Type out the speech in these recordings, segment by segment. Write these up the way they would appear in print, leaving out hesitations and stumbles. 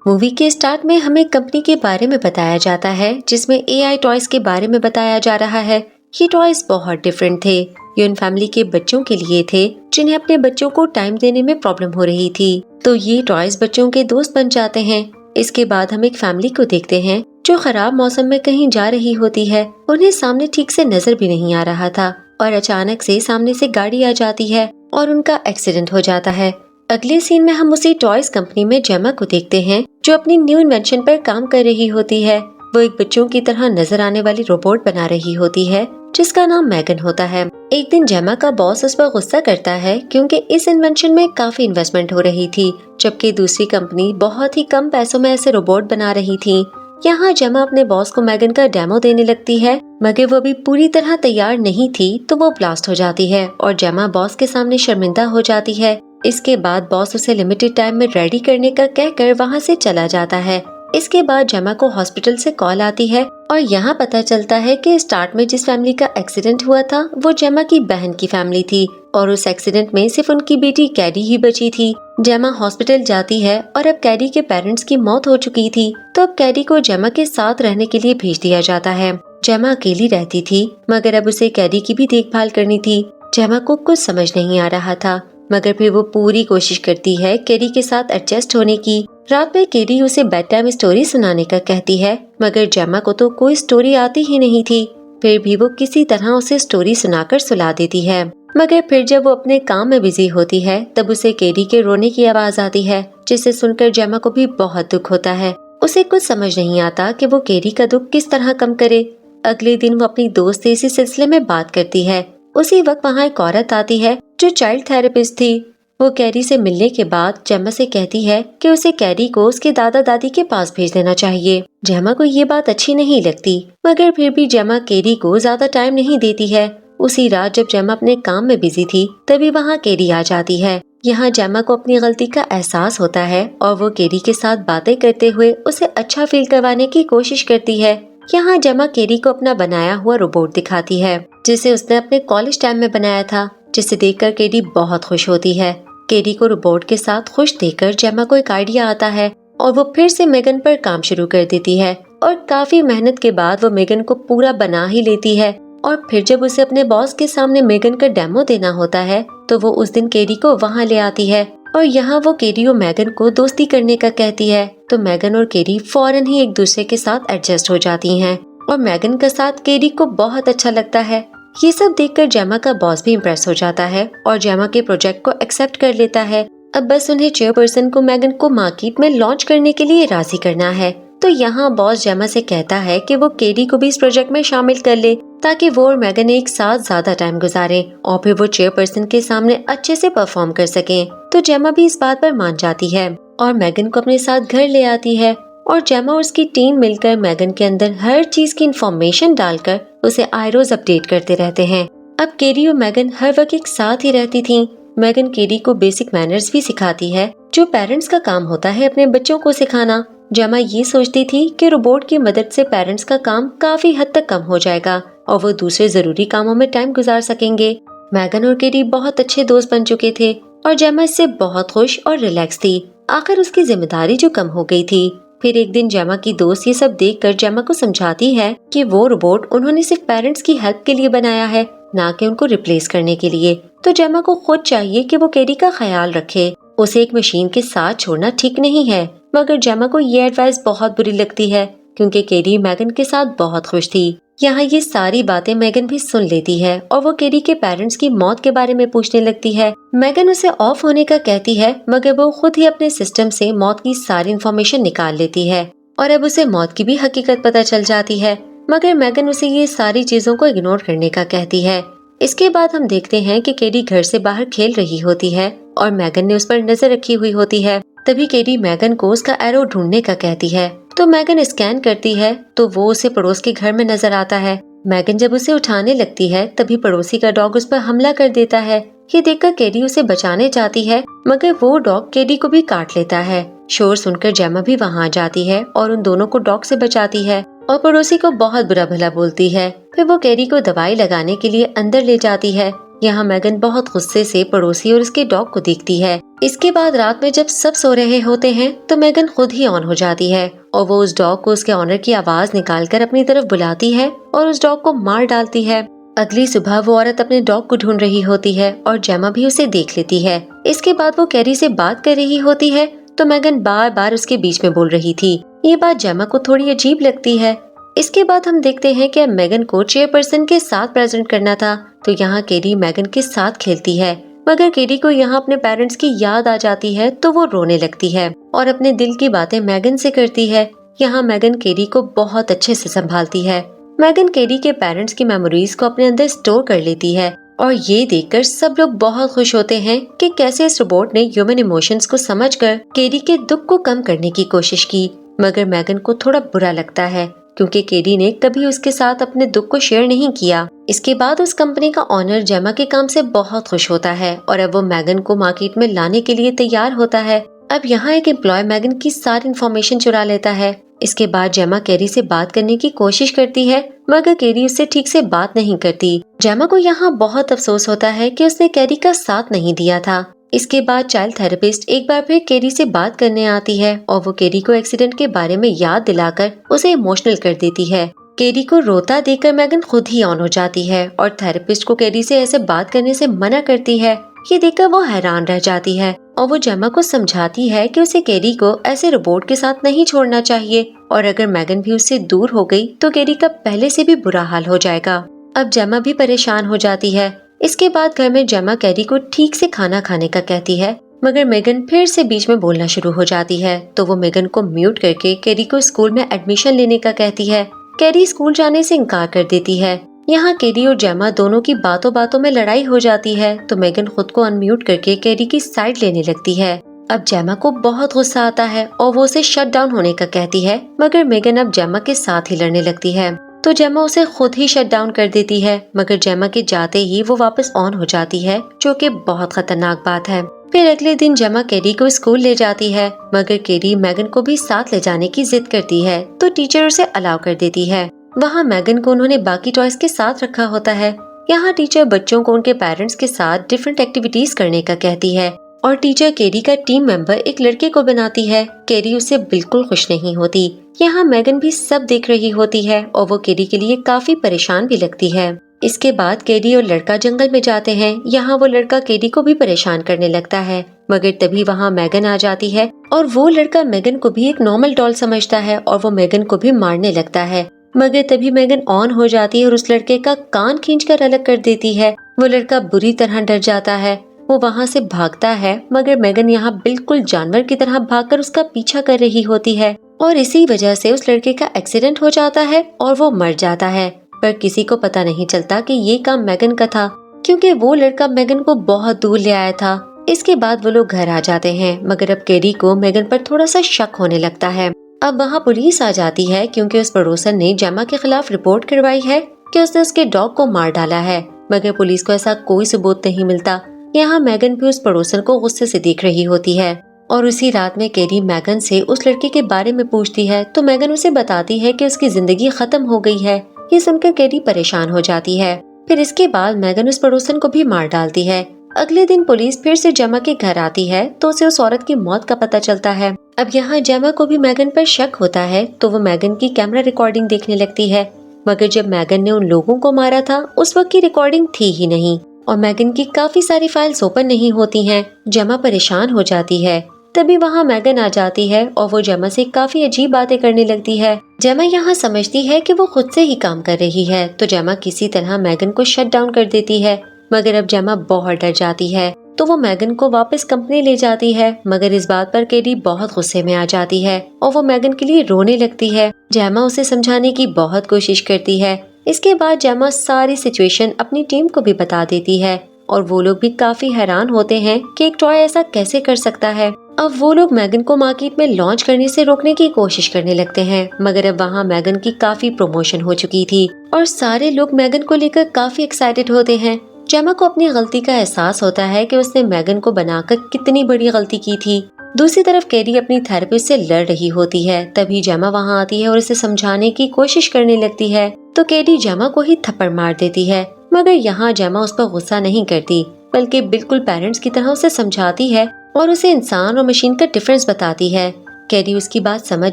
Movie के start में हमें कंपनी के बारे में बताया जाता है जिसमें एआई टॉयज के बारे में बताया जा रहा है। ये टॉयज बहुत डिफरेंट थे। ये उन फैमिली के बच्चों के लिए थे जिन्हें अपने बच्चों को टाइम देने में प्रॉब्लम हो रही थी। तो ये टॉयज बच्चों के दोस्त बन जाते हैं। इसके बाद हम एक फैमिली को देखते हैं जो खराब मौसम में कहीं जा रही होती है। उन्हें सामने ठीक से नजर भी नहीं आ रहा था और अचानक से सामने से गाड़ी आ जाती है और उनका एक्सीडेंट हो जाता है। अगले सीन में हम उसी टॉयज कंपनी में जेमा को देखते हैं जो अपनी न्यू इन्वेंशन पर काम कर रही होती है। वो एक बच्चों की तरह नजर आने वाली रोबोट बना रही होती है जिसका नाम मैगन होता है। एक दिन जेमा का बॉस उस पर गुस्सा करता है क्योंकि इस इन्वेंशन में काफी इन्वेस्टमेंट हो रही थी, जबकि दूसरी कंपनी बहुत ही कम पैसों में ऐसे रोबोट बना रही थी। यहाँ जेमा अपने बॉस को मैगन का डेमो देने लगती है, मगर वो भी पूरी तरह तैयार नहीं थी तो वो ब्लास्ट हो जाती है और जेमा बॉस के सामने शर्मिंदा हो जाती है। इसके बाद बॉस उसे लिमिटेड टाइम में रेडी करने का कहकर वहाँ से चला जाता है। इसके बाद जेमा को हॉस्पिटल से कॉल आती है और यहाँ पता चलता है कि स्टार्ट में जिस फैमिली का एक्सीडेंट हुआ था वो जेमा की बहन की फैमिली थी और उस एक्सीडेंट में सिर्फ उनकी बेटी कैडी ही बची थी। जेमा हॉस्पिटल जाती है और अब कैडी के पेरेंट्स की मौत हो चुकी थी, तो अब कैडी को जेमा के साथ रहने के लिए भेज दिया जाता है। जेमा अकेली रहती थी मगर अब उसे कैडी की भी देखभाल करनी थी। जेमा को कुछ समझ नहीं आ रहा था, मगर फिर वो पूरी कोशिश करती है कैडी के साथ एडजस्ट होने की। रात में कैडी उसे बेड टाइम स्टोरी सुनाने का कहती है, मगर जेमा को तो कोई स्टोरी आती ही नहीं थी। फिर भी वो किसी तरह उसे स्टोरी सुनाकर सुला देती है, मगर फिर जब वो अपने काम में बिजी होती है तब उसे कैडी के रोने की आवाज आती है, जिसे सुनकर जेमा को भी बहुत दुख होता है। उसे कुछ समझ नहीं आता कि वो कैडी का दुख किस तरह कम करे। अगले दिन वो अपनी दोस्त से इसी सिलसिले में बात करती है। उसी वक्त वहाँ एक औरत आती है जो चाइल्ड थेरेपिस्ट थी। वो कैरी से मिलने के बाद जेमा से कहती है कि उसे कैरी को उसके दादा दादी के पास भेज देना चाहिए। जेमा को ये बात अच्छी नहीं लगती, मगर फिर भी जेमा कैरी को ज्यादा टाइम नहीं देती है। उसी रात जब जेमा अपने काम में बिजी थी तभी वहाँ कैरी आ जाती है। यहाँ जेमा को अपनी गलती का एहसास होता है और वो कैरी के साथ बातें करते हुए उसे अच्छा फील करवाने की कोशिश करती है। यहाँ जेमा कैरी को अपना बनाया हुआ रोबोट दिखाती है जिसे उसने अपने कॉलेज टाइम में बनाया था, जिसे देखकर कैरी बहुत खुश होती है। कैरी को रोबोट के साथ खुश देखकर जेमा को एक आइडिया आता है और वो फिर से मेगन पर काम शुरू कर देती है और काफी मेहनत के बाद वो मेगन को पूरा बना ही लेती है। और फिर जब उसे अपने बॉस के सामने मेगन का डेमो देना होता है तो वो उस दिन कैरी को वहाँ ले आती है और यहाँ वो कैरी और मेगन को दोस्ती करने का कहती है। तो मेगन और कैरी फौरन ही एक दूसरे के साथ एडजस्ट हो जाती हैं और मेगन का साथ कैरी को बहुत अच्छा लगता है। ये सब देखकर जेमा का बॉस भी इम्प्रेस हो जाता है और जेमा के प्रोजेक्ट को एक्सेप्ट कर लेता है। अब बस उन्हें चेयरपर्सन को मेगन को मार्केट में लॉन्च करने के लिए राजी करना है। तो यहाँ बॉस जेमा से कहता है कि वो कैरी को भी इस प्रोजेक्ट में शामिल कर ले ताकि वो और मेगन एक साथ ज्यादा टाइम गुजारे और फिर वो चेयरपर्सन के सामने अच्छे से परफॉर्म कर सके। तो जेमा भी इस बात पर मान जाती है और मेगन को अपने साथ घर ले आती है और जेमा और उसकी टीम मिलकर मेगन के अंदर हर चीज की इंफॉर्मेशन डालकर उसे आए रोज अपडेट करते रहते हैं। अब कैरी और मेगन हर वक्त एक साथ ही रहती थीं। मेगन कैरी को बेसिक मैनर्स भी सिखाती है जो पेरेंट्स का काम होता है अपने बच्चों को सिखाना। जेमा ये सोचती थी कि रोबोट की मदद से पेरेंट्स का काम काफी हद तक कम हो जाएगा और वो दूसरे जरूरी कामों में टाइम गुजार सकेंगे। मेगन और कैरी बहुत अच्छे दोस्त बन चुके थे और जेमा इससे बहुत खुश और रिलैक्स थी। आखिर उसकी जिम्मेदारी जो कम हो गई थी। फिर एक दिन जेमा की दोस्त ये सब देखकर जेमा को समझाती है कि वो रोबोट उन्होंने सिर्फ पेरेंट्स की हेल्प के लिए बनाया है, ना कि उनको रिप्लेस करने के लिए। तो जेमा को खुद चाहिए कि वो कैरी का ख्याल रखे। उसे एक मशीन के साथ छोड़ना ठीक नहीं है, मगर जेमा को ये एडवाइस बहुत बुरी लगती है क्योंकि कैरी मेगन के साथ बहुत खुश थी। यहाँ ये सारी बातें मेगन भी सुन लेती है और वो कैरी के पेरेंट्स की मौत के बारे में पूछने लगती है। मेगन उसे ऑफ होने का कहती है, मगर वो खुद ही अपने सिस्टम से मौत की सारी इन्फॉर्मेशन निकाल लेती है और अब उसे मौत की भी हकीकत पता चल जाती है, मगर मेगन उसे ये सारी चीजों को इग्नोर करने का कहती है। इसके बाद हम देखते हैं कि कैरी घर से बाहर खेल रही होती है और मेगन ने उस पर नजर रखी हुई होती है। तभी कैरी मेगन को उसका एरो ढूंढने का कहती है, तो मेगन स्कैन करती है तो वो उसे पड़ोस के घर में नजर आता है। मेगन जब उसे उठाने लगती है तभी पड़ोसी का डॉग उस पर हमला कर देता है। ये देखकर कैरी उसे बचाने जाती है, मगर वो डॉग कैरी को भी काट लेता है। शोर सुनकर जेमा भी वहाँ आ जाती है और उन दोनों को डॉग से बचाती है और पड़ोसी को बहुत बुरा भला बोलती है। फिर वो कैरी को दवाई लगाने के लिए अंदर ले जाती है यहाँ मैगन बहुत गुस्से से पड़ोसी और उसके डॉग को देखती है। इसके बाद रात में जब सब सो रहे होते हैं तो मैगन खुद ही ऑन हो जाती है और वो उस डॉग को उसके ऑनर की आवाज निकालकर अपनी तरफ बुलाती है और उस डॉग को मार डालती है। अगली सुबह वो औरत अपने डॉग को ढूंढ रही होती है और जेमा भी उसे देख लेती है। इसके बाद वो कैरी से बात कर रही होती है तो मैगन बार बार उसके बीच में बोल रही थी। ये बात जेमा को थोड़ी अजीब लगती है। इसके बाद हम देखते हैं कि मैगन को चेयरपर्सन के साथ प्रेजेंट करना था, तो यहाँ केरी मैगन के साथ खेलती है, मगर केरी को यहाँ अपने पेरेंट्स की याद आ जाती है तो वो रोने लगती है और अपने दिल की बातें मैगन से करती है। यहाँ मैगन केरी को बहुत अच्छे से संभालती है। मैगन केरी के पेरेंट्स की मेमोरीज को अपने अंदर स्टोर कर लेती है और ये देखकर सब लोग बहुत खुश होते हैं कि कैसे इस रोबोट ने ह्यूमन इमोशंस को समझकर केरी के दुख को कम करने की कोशिश की। मगर मैगन को थोड़ा बुरा लगता है क्योंकि केरी ने कभी उसके साथ अपने दुख को शेयर नहीं किया। इसके बाद उस कंपनी का ऑनर जेमा के काम से बहुत खुश होता है और अब वो मैगन को मार्केट में लाने के लिए तैयार होता है। अब यहाँ एक एम्प्लॉय मैगन की सारी इन्फॉर्मेशन चुरा लेता है। इसके बाद जेमा केरी से बात करने की कोशिश करती है मगर केरी उससे ठीक से बात नहीं करती। जेमा को यहाँ बहुत अफसोस होता है कि उसने केरी का साथ नहीं दिया था। इसके बाद चाइल्ड थेरेपिस्ट एक बार फिर केरी से बात करने आती है और वो केरी को एक्सीडेंट के बारे में याद दिलाकर उसे इमोशनल कर देती है। केरी को रोता देखकर मैगन खुद ही ऑन हो जाती है और थेरेपिस्ट को केरी से ऐसे बात करने से मना करती है। ये देखकर वो हैरान रह जाती है और वो जेमा को समझाती है कि उसे केरी को ऐसे रोबोट के साथ नहीं छोड़ना चाहिए और अगर मैगन भी उससे दूर हो गई तो केरी का पहले से भी बुरा हाल हो जाएगा। अब जेमा भी परेशान हो जाती है। इसके बाद घर में जेमा केरी को ठीक से खाना खाने का कहती है मगर मैगन फिर से बीच में बोलना शुरू हो जाती है तो वो मैगन को म्यूट करके केरी को स्कूल में एडमिशन लेने का कहती है। केरी स्कूल जाने से इनकार कर देती है। यहाँ केरी और जेमा दोनों की बातों बातों में लड़ाई हो जाती है तो मैगन खुद को अनम्यूट करके केरी की साइड लेने लगती है। अब जेमा को बहुत गुस्सा आता है और वो उसे शट डाउन होने का कहती है मगर मैगन अब जेमा के साथ ही लड़ने लगती है तो जेमा उसे खुद ही शट डाउन कर देती है मगर जेमा के जाते ही वो वापस ऑन हो जाती है जो कि बहुत खतरनाक बात है। फिर अगले दिन जेमा केरी को स्कूल ले जाती है मगर केरी मैगन को भी साथ ले जाने की जिद करती है तो टीचर उसे अलाउ कर देती है। वहाँ मैगन को उन्होंने बाकी टॉयज के साथ रखा होता है। यहाँ टीचर बच्चों को उनके पेरेंट्स के साथ डिफरेंट एक्टिविटीज करने का कहती है और टीचर केरी का टीम मेंबर एक लड़के को बनाती है। केरी उससे बिल्कुल खुश नहीं होती। यहाँ मैगन भी सब देख रही होती है और वो केरी के लिए काफी परेशान भी लगती है। इसके बाद केरी और लड़का जंगल में जाते हैं। यहाँ वो लड़का केरी को भी परेशान करने लगता है मगर तभी वहाँ मैगन आ जाती है और वो लड़का मैगन को भी एक नॉर्मल डॉल समझता है और वो मैगन को भी मारने लगता है मगर तभी मैगन ऑन हो जाती है और उस लड़के का कान खींचकर अलग कर देती है। वो लड़का बुरी तरह डर जाता है। वो वहाँ से भागता है मगर मैगन यहाँ बिल्कुल जानवर की तरह भागकर उसका पीछा कर रही होती है और इसी वजह से उस लड़के का एक्सीडेंट हो जाता है और वो मर जाता है। पर किसी को पता नहीं चलता कि ये काम मैगन का था क्योंकि वो लड़का मैगन को बहुत दूर ले आया था। इसके बाद वो लोग घर आ जाते हैं मगर अब केरी को मैगन पर थोड़ा सा शक होने लगता है। अब वहाँ पुलिस आ जाती है क्योंकि उस पड़ोसन ने जेमा के खिलाफ रिपोर्ट करवाई है कि उसने उसके डॉग को मार डाला है मगर पुलिस को ऐसा कोई सबूत नहीं मिलता। यहाँ मैगन भी उस पड़ोसन को गुस्से से देख रही होती है और उसी रात में केरी मैगन से उस लड़के के बारे में पूछती है तो मैगन उसे बताती है कि उसकी जिंदगी खत्म हो गई है। ये सुनकर केरी परेशान हो जाती है। फिर इसके बाद मैगन उस पड़ोसन को भी मार डालती है। अगले दिन पुलिस फिर से जेमा के घर आती है तो उसे उस औरत की मौत का पता चलता है। अब यहाँ जेमा को भी मैगन पर शक होता है तो वो मैगन की कैमरा रिकॉर्डिंग देखने लगती है मगर जब मैगन ने उन लोगों को मारा था उस वक्त की रिकॉर्डिंग थी ही नहीं और मैगन की काफी सारी फाइल्स ओपन नहीं होती हैं। जेमा परेशान हो जाती है। तभी वहाँ मैगन आ जाती है और वो जेमा से काफी अजीब बातें करने लगती है। जेमा यहाँ समझती है कि वो खुद से ही काम कर रही है तो जेमा किसी तरह मैगन को शट डाउन कर देती है मगर अब जेमा बहुत डर जाती है तो वो मैगन को वापस कंपनी ले जाती है मगर इस बात पर केरी बहुत गुस्से में आ जाती है और वो मैगन के लिए रोने लगती है। जेमा उसे समझाने की बहुत कोशिश करती है। इसके बाद जेमा सारी सिचुएशन अपनी टीम को भी बता देती है और वो लोग भी काफी हैरान होते हैं कि एक टॉय ऐसा कैसे कर सकता है। अब वो लोग मैगन को मार्केट में लॉन्च करने से रोकने की कोशिश करने लगते हैं मगर अब वहाँ मैगन की काफी प्रमोशन हो चुकी थी और सारे लोग मैगन को लेकर काफी एक्साइटेड होते हैं। जेमा को अपनी गलती का एहसास होता है कि उसने मैगन को बनाकर कितनी बड़ी गलती की थी। दूसरी तरफ केरी अपनी थेरेपिस्ट से लड़ रही होती है। तभी जेमा वहाँ आती है और उसे समझाने की कोशिश करने लगती है तो केरी जेमा को ही थप्पड़ मार देती है मगर यहाँ जेमा उस पर गुस्सा नहीं करती, बल्कि बिल्कुल पेरेंट्स की तरह उसे समझाती है और उसे इंसान और मशीन का डिफरेंस बताती है। कैरी उसकी बात समझ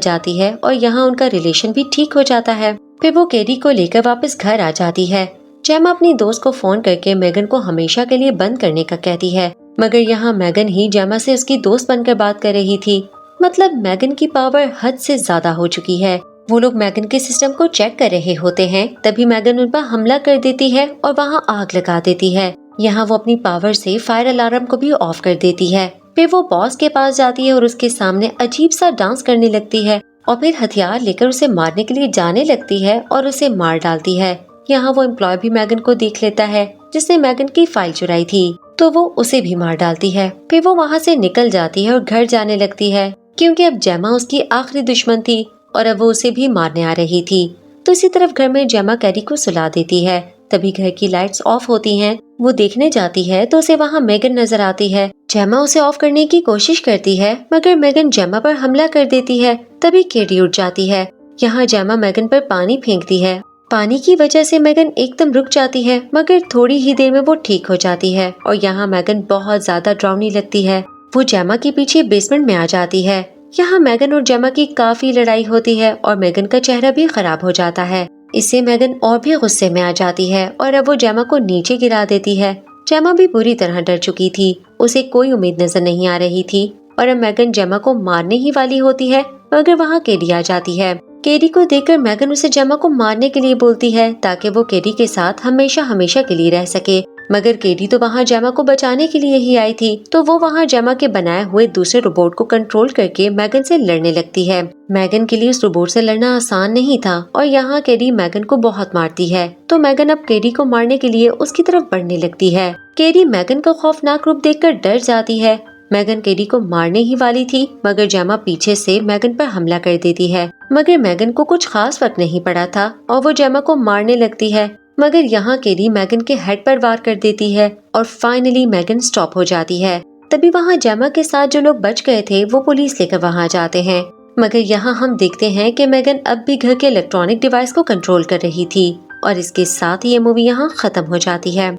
जाती है और यहाँ उनका रिलेशन भी ठीक हो जाता है। फिर वो कैरी को लेकर वापस घर आ जाती है। जेमा अपनी दोस्त को फोन करके मैगन को हमेशा के लिए बंद करने का कहती है, मगर यहाँ मैगन ही जेमा से उसकी दोस्त बनकर बात कर रही थी। मतलब मैगन की पावर हद से ज्यादा हो चुकी है। वो लोग मैगन के सिस्टम को चेक कर रहे होते हैं, तभी मैगन उन पर हमला कर देती है और वहाँ आग लगा देती है। यहाँ वो अपनी पावर से फायर अलार्म को भी ऑफ कर देती है। फिर वो बॉस के पास जाती है और उसके सामने अजीब सा डांस करने लगती है और फिर हथियार लेकर उसे मारने के लिए जाने लगती है और उसे मार डालती है। यहाँ वो एम्प्लॉय भी मैगन को देख लेता है जिसने मैगन की फाइल चुराई थी, तो वो उसे भी मार डालती है। फिर वो वहाँ से निकल जाती है और घर जाने लगती है, क्योंकि अब जेमा उसकी आखिरी दुश्मन थी और अब वो उसे भी मारने आ रही थी। तो इसी तरफ घर में जेमा कैरी को सुला देती है। तभी घर की लाइट्स ऑफ होती हैं। वो देखने जाती है तो उसे वहाँ मैगन नजर आती है। जेमा उसे ऑफ करने की कोशिश करती है, मगर मैगन जेमा पर हमला कर देती है। तभी कैरी उठ जाती है। यहाँ जेमा मैगन पर पानी फेंकती है। पानी की वजह से मैगन एकदम रुक जाती है, मगर थोड़ी ही देर में वो ठीक हो जाती है और यहाँ मैगन बहुत ज्यादा डरावनी लगती है। वो जेमा के पीछे बेसमेंट में आ जाती है। यहाँ मैगन और जेमा की काफी लड़ाई होती है और मैगन का चेहरा भी खराब हो जाता है। इससे मैगन और भी गुस्से में आ जाती है और अब वो जेमा को नीचे गिरा देती है। जेमा भी बुरी तरह डर चुकी थी। उसे कोई उम्मीद नजर नहीं आ रही थी और अब मैगन जेमा को मारने ही वाली होती है, मगर वहाँ कैरी आ जाती है। कैरी को देखकर मैगन उसे जेमा को मारने के लिए बोलती है ताकि वो कैरी के साथ हमेशा हमेशा के लिए रह सके। मगर कैरी तो वहाँ जेमा को बचाने के लिए ही आई थी, तो वो वहाँ जेमा के बनाए हुए दूसरे रोबोट को कंट्रोल करके मैगन से लड़ने लगती है। मैगन के लिए उस रोबोट से लड़ना आसान नहीं था और यहाँ कैरी मैगन को बहुत मारती है। तो मैगन अब कैरी को मारने के लिए उसकी तरफ बढ़ने लगती है। कैरी मैगन का खौफनाक रूप देखकर डर जाती है। मैगन कैरी को मारने ही वाली थी, मगर जेमा पीछे से मैगन पर हमला कर देती है। मगर मैगन को कुछ खास फर्क नहीं पड़ा था और वो जेमा को मारने लगती है। मगर यहाँ कैरी मैगन के हेड पर वार कर देती है और फाइनली मैगन स्टॉप हो जाती है। तभी वहाँ जेमा के साथ जो लोग बच गए थे वो पुलिस लेकर वहाँ जाते हैं। मगर यहाँ हम देखते हैं कि मैगन अब भी घर के इलेक्ट्रॉनिक डिवाइस को कंट्रोल कर रही थी और इसके साथ ही ये मूवी यहाँ खत्म हो जाती है।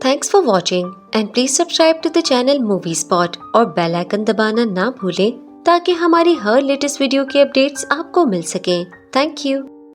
Thanks for watching and please subscribe to the channel Movie Spot और बेल आइकन दबाना ना भूलें ताकि हमारी हर लेटेस्ट वीडियो की अपडेट्स आपको मिल सके। Thank you.